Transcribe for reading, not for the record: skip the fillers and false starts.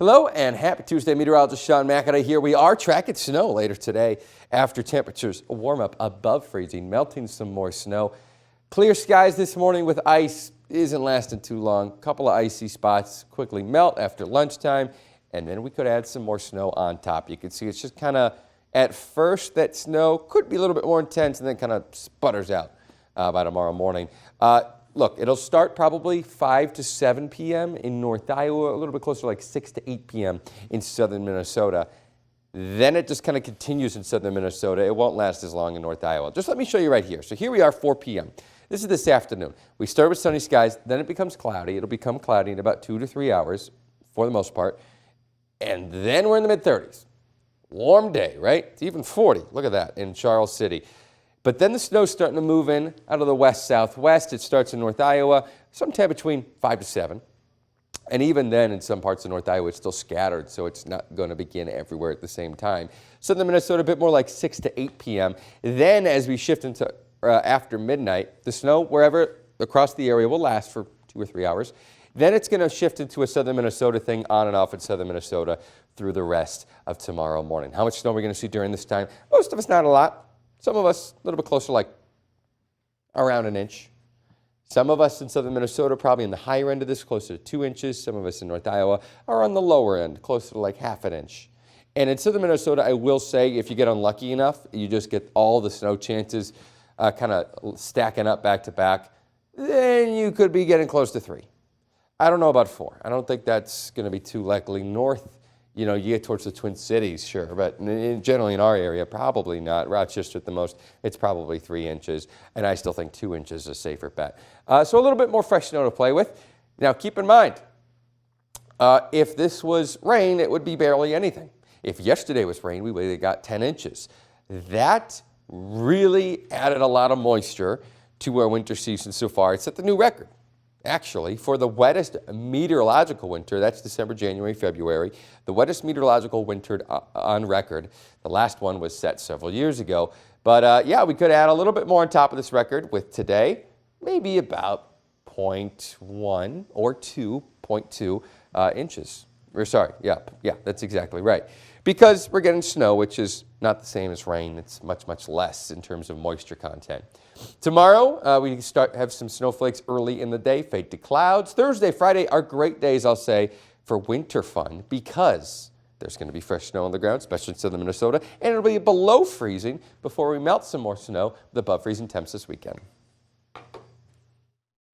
Hello and happy Tuesday. Meteorologist Sean Macaday here. We are tracking snow later today after temperatures warm up above freezing, melting some more snow. Clear skies this morning with ice isn't lasting too long. A couple of icy spots quickly melt after lunchtime, and then we could add some more snow on top. You can see it's just kind of at first that snow could be a little bit more intense and then kind of sputters out by tomorrow morning. Look, it'll start probably 5 to 7 p.m. in North Iowa, a little bit closer like 6 to 8 p.m. in southern Minnesota. Then it just kind of continues in southern Minnesota. It won't last as long in North Iowa. Just let me show you right here. So here we are, 4 p.m. This is this afternoon. We start with sunny skies, then it becomes cloudy. It'll become cloudy in about 2 to 3 hours for the most part. And then we're in the mid-30s. Warm day, right? It's even 40. Look at that in Charles City. But then the snow's starting to move in out of the west-southwest. It starts in North Iowa, sometime between 5 to 7. And even then, in some parts of North Iowa, it's still scattered, so it's not going to begin everywhere at the same time. Southern Minnesota, a bit more like 6 to 8 p.m. Then, as we shift into after midnight, the snow, wherever across the area, will last for 2 or 3 hours. Then it's going to shift into a southern Minnesota thing on and off in southern Minnesota through the rest of tomorrow morning. How much snow are we going to see during this time? Most of us, not a lot. Some of us a little bit closer, like around an inch. Some of us in southern Minnesota probably in the higher end of this, closer to 2 inches. Some of us in North Iowa are on the lower end, closer to like half an inch. And in southern Minnesota, I will say, if you get unlucky enough, you just get all the snow chances kind of stacking up back to back, then you could be getting close to 3. I don't know about 4. I don't think that's going to be too likely. North, you know, you get towards the Twin Cities, sure, but generally in our area, probably not. Rochester at the most, it's probably 3 inches, and I still think 2 inches is a safer bet. So a little bit more fresh snow to play with. Now, keep in mind, if this was rain, it would be barely anything. If yesterday was rain, we would have got 10 inches. That really added a lot of moisture to our winter season so far. It set the new record. Actually, for the wettest meteorological winter, that's December, January, February, the wettest meteorological winter on record. The last one was set several years ago. But yeah, we could add a little bit more on top of this record with today, maybe about 0.1 or 2.2 inches. Or sorry, yeah, that's exactly right. Because we're getting snow, which is not the same as rain. It's much, much less in terms of moisture content. Tomorrow, we have some snowflakes early in the day, fade to clouds. Thursday, Friday are great days, I'll say, for winter fun because there's going to be fresh snow on the ground, especially in southern Minnesota, and it'll be below freezing before we melt some more snow with above freezing temps this weekend.